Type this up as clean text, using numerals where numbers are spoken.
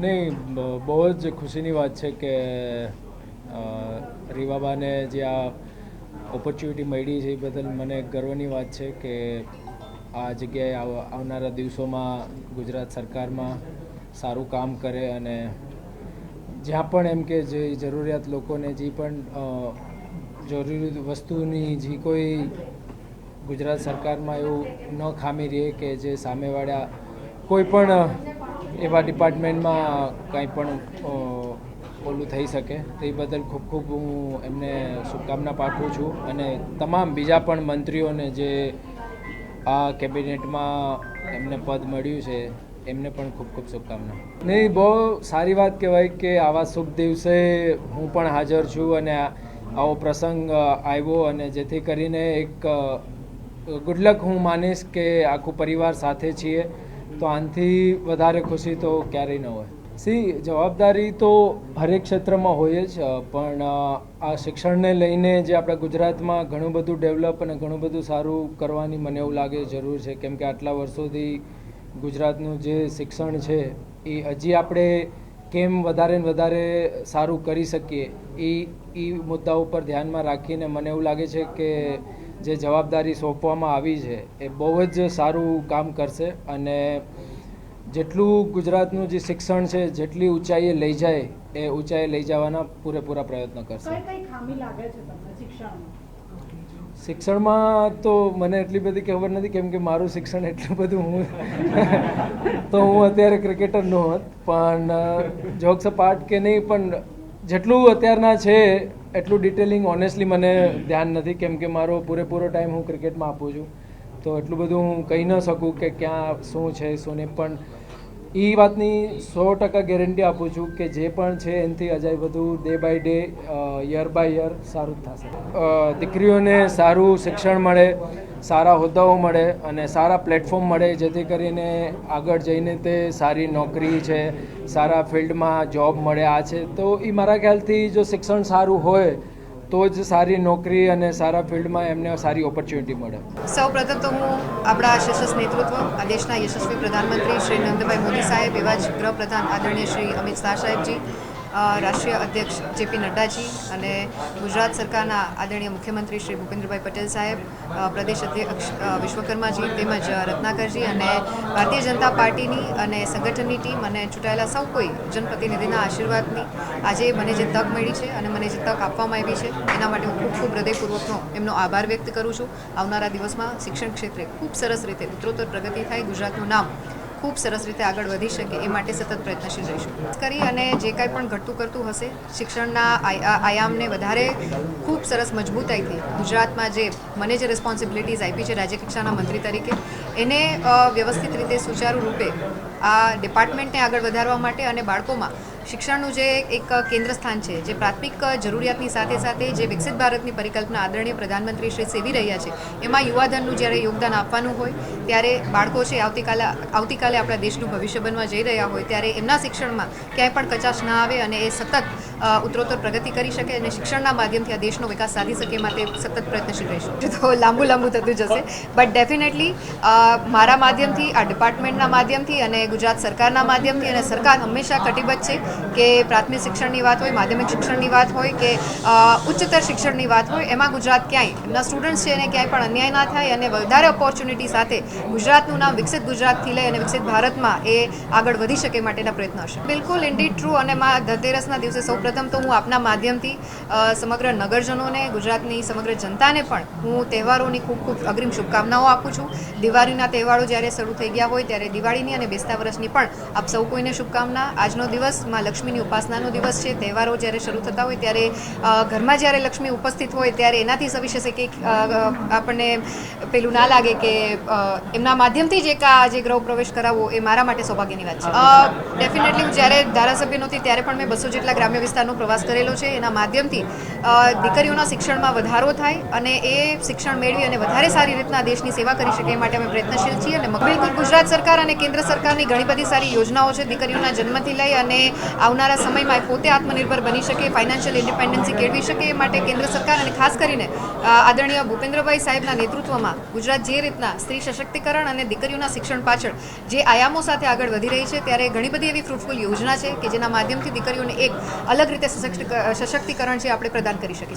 નહીં, બહુ જ ખુશીની વાત છે કે રીવાબાને જે આ ઓપોર્ચ્યુનિટી મળી છે એ બદલ મને ગર્વની વાત છે કે આ જગ્યાએ આવનારા દિવસોમાં ગુજરાત સરકારમાં સારું કામ કરે અને જ્યાં પણ એમ કે જે જરૂરિયાત લોકોને જે પણ જરૂરી વસ્તુની જે કોઈ ગુજરાત સરકારમાં એવું ન ખામી રહે કે જે સામેવાળા કોઈ પણ એવા ડિપાર્ટમેન્ટમાં કંઈ પણ ઓલું થઈ શકે તો એ બદલ ખૂબ ખૂબ હું એમને શુભકામના પાઠવું છું અને તમામ બીજા પણ મંત્રીઓને જે આ કેબિનેટમાં એમને પદ મળ્યું છે એમને પણ ખૂબ ખૂબ શુભકામના. નહીં, બહુ સારી વાત કહેવાય કે આવા શુભ દિવસે હું પણ હાજર છું અને આવો પ્રસંગ આવ્યો અને જેથી કરીને એક ગુડલક હું માનીશ કે આખું પરિવાર સાથે છીએ તો આનાથી વધારે ખુશી તો ક્યારેય ન હોય. જવાબદારી તો હરેક ક્ષેત્રમાં હોય જ, પણ આ શિક્ષણને લઈને જે આપણા ગુજરાતમાં ઘણું બધું ડેવલપ અને ઘણું બધું સારું કરવાની મને એવું લાગે જરૂર છે, કેમ કે આટલા વર્ષોથી ગુજરાતનું જે શિક્ષણ છે એ હજી આપણે કેમ વધારે ને વધારે સારું કરી શકીએ એ મુદ્દા ઉપર ધ્યાનમાં રાખીને મને એવું લાગે છે કે જે જવાબદારી સોંપવામાં આવી છે એ બહુ જ સારું કામ કરશે અને જેટલું ગુજરાતનું જે શિક્ષણ છે જેટલી ઊંચાઈએ લઈ જાય એ ઊંચાઈએ લઈ જવાના પૂરેપૂરા પ્રયત્ન કરશે. શિક્ષણમાં તો મને એટલી બધી ખબર નથી કેમ કે મારું શિક્ષણ એટલું બધું હું અત્યારે ક્રિકેટર ન હોત, પણ જોક્સ અપાર્ટ કે નહીં, પણ જેટલું અત્યારના છે એટલું ડિટેલિંગ ઓનેસ્ટલી મને ધ્યાન નથી કેમ કે મારો પૂરેપૂરો ટાઈમ હું ક્રિકેટમાં આપું છું, તો એટલું બધું હું કહી ન શકું કે ક્યાં શું છે શું નહીં, પણ એ વાતની 100% ગેરંટી આપું છું કે જે પણ છે એનાથી અજાય બધું day by day year by year સારું જ થશે. દીકરીઓને સારું શિક્ષણ મળે, સારા હોદ્દાઓ મળે અને સારા પ્લેટફોર્મ મળે જેથી કરીને આગળ જઈને તે સારી નોકરી છે, સારા ફિલ્ડમાં જોબ મળે. આ છે તો એ મારા ખ્યાલથી જો શિક્ષણ સારું હોય તો જ સારી નોકરી અને સારા ફિલ્ડમાં એમને સારી ઓપોર્ચ્યુનિટી મળે. સૌપ્રથમ તો હું આપણા સશસ્ત્ર નેતૃત્વ આ દેશના યશસ્વી પ્રધાનમંત્રી શ્રી નરેન્દ્રભાઈ મોદી સાહેબ, એવા જ ગૃહપ્રધાન આદરણીય શ્રી અમિત શાહ સાહેબજી, રાષ્ટ્રીય અધ્યક્ષ જેપી નડ્ડાજી અને ગુજરાત સરકારના આદરણીય મુખ્યમંત્રી શ્રી ભૂપેન્દ્રભાઈ પટેલ સાહેબ, પ્રદેશ અધ્યક્ષ વિશ્વકર્માજી તેમજ રત્નાકરજી અને ભારતીય જનતા પાર્ટીની અને સંગઠનની ટીમ અને ચૂંટાયેલા સૌ કોઈ જનપ્રતિનિધિના આશીર્વાદની આજે મને જે તક મળી છે અને મને જે તક આપવામાં આવી છે એના માટે હું ખૂબ ખૂબ હૃદયપૂર્વકનો એમનો આભાર વ્યક્ત કરું છું. આવનારા દિવસમાં શિક્ષણ ક્ષેત્રે ખૂબ સરસ રીતે ઉત્તરોત્તર પ્રગતિ થાય, ગુજરાતનું નામ ખૂબ સરસ રીતે આગળ વધી શકે એ માટે સતત પ્રયત્નશીલ રહીશું. કરી અને જે કાંઈ પણ ઘટતું કરતું હશે શિક્ષણના આયામને વધારે ખૂબ સરસ મજબૂતાઈથી ગુજરાતમાં જે મને જે રિસ્પોન્સિબિલિટીઝ આપી છે રાજ્ય કક્ષાના મંત્રી તરીકે એને વ્યવસ્થિત રીતે સુચારુ રૂપે આ ડિપાર્ટમેન્ટને આગળ વધારવા માટે અને બાળકોમાં શિક્ષણનું જે એક કેન્દ્ર સ્થાન છે, જે પ્રાથમિક જરૂરિયાતની સાથે સાથે જે વિકસિત ભારતની પરિકલ્પના આદરણીય પ્રધાનમંત્રી શ્રી સેવી રહ્યા છે એમાં યુવાધનનું જ્યારે યોગદાન આપવાનું હોય ત્યારે બાળકો છે આવતીકાલે આપણા દેશનું ભવિષ્ય બનવા જઈ રહ્યા હોય ત્યારે એમના શિક્ષણમાં ક્યાંય પણ કચાશ ના આવે અને એ સતત ઉત્તરોત્તર પ્રગતિ કરી શકે અને શિક્ષણના માધ્યમથી આ દેશનો વિકાસ સાધી શકે માટે સતત પ્રયત્નશીલ રહીશું. તો લાંબુ થતું જશે, બટ ડેફિનેટલી મારા માધ્યમથી, આ ડિપાર્ટમેન્ટના માધ્યમથી અને ગુજરાત સરકારના માધ્યમથી, અને સરકાર હંમેશા કટિબદ્ધ છે કે પ્રાથમિક શિક્ષણની વાત હોય, માધ્યમિક શિક્ષણની વાત હોય કે ઉચ્ચતર શિક્ષણની વાત હોય, એમાં ગુજરાત ક્યાંય એમના સ્ટુડન્ટ્સ છે એને ક્યાંય પણ અન્યાય ના થાય અને વધારે ઓપોર્ચ્યુનિટી સાથે ગુજરાતનું નામ વિકસિત ગુજરાતથી લઈ અને વિકસિત ભારતમાં એ આગળ વધી શકે માટેના પ્રયત્નો હશે. બિલકુલ, ઇન્ડીડ ટ્રુ. અને ધનતેરસના દિવસે સૌપ્રથમ તો હું આપના માધ્યમથી સમગ્ર નગરજનોને, ગુજરાતની સમગ્ર જનતાને પણ હું તહેવારોની ખૂબ ખૂબ અગ્રિમ શુભકામનાઓ આપું છું. દિવાળીના તહેવારો જ્યારે શરૂ થઈ ગયા હોય ત્યારે દિવાળીની અને બેસતા વર્ષની પણ આપ સૌ કોઈને શુભકામના. આજનો દિવસ માં લક્ષ્મીની ઉપાસનાનો દિવસ છે. તહેવારો જ્યારે શરૂ થતા હોય ત્યારે ઘરમાં જ્યારે લક્ષ્મી ઉપસ્થિત હોય ત્યારે એનાથી સવિશેષ કે આપણને પેલું ના લાગે કે એમના માધ્યમથી જ એક જે ગૃહ પ્રવેશ કરાવવો એ મારા માટે સૌભાગ્યની વાત છે. ડેફિનેટલી હું જ્યારે ધારાસભ્ય નહોતી ત્યારે પણ મેં 200 જેટલા ગ્રામ્ય વિસ્તારનો પ્રવાસ કરેલો છે. એના માધ્યમથી દીકરીઓના શિક્ષણમાં વધારો થાય અને એ શિક્ષણ મેળવી અને વધારે સારી રીતના દેશની સેવા કરી શકે એ માટે અમે પ્રયત્નશીલ છીએ. અને બિલકુલ ગુજરાત સરકાર અને કેન્દ્ર સરકારની ઘણી બધી સારી યોજનાઓ છે દીકરીઓના જન્મથી લઈ અને આવનારા સમયમાં પોતે આત્મનિર્ભર બની શકે, ફાઇનાન્શિયલ ઇન્ડિપેન્ડન્સી કેળવી શકે એ માટે કેન્દ્ર સરકાર અને ખાસ કરીને આદરણીય ભૂપેન્દ્રભાઈ સાહેબના નેતૃત્વમાં ગુજરાત જે રીતના સ્ત્રી સશક્તિકરણ અને દીકરીઓના શિક્ષણ પાછળ જે આયામો સાથે આગળ વધી રહી છે, ત્યારે ઘણી બધી એવી ફ્રૂટફુલ યોજના છે કે જેના માધ્યમથી દીકરીઓને એક અલગ રીતે સશક્તિકરણ છે આપણે પ્રદાન કરી શકીએ.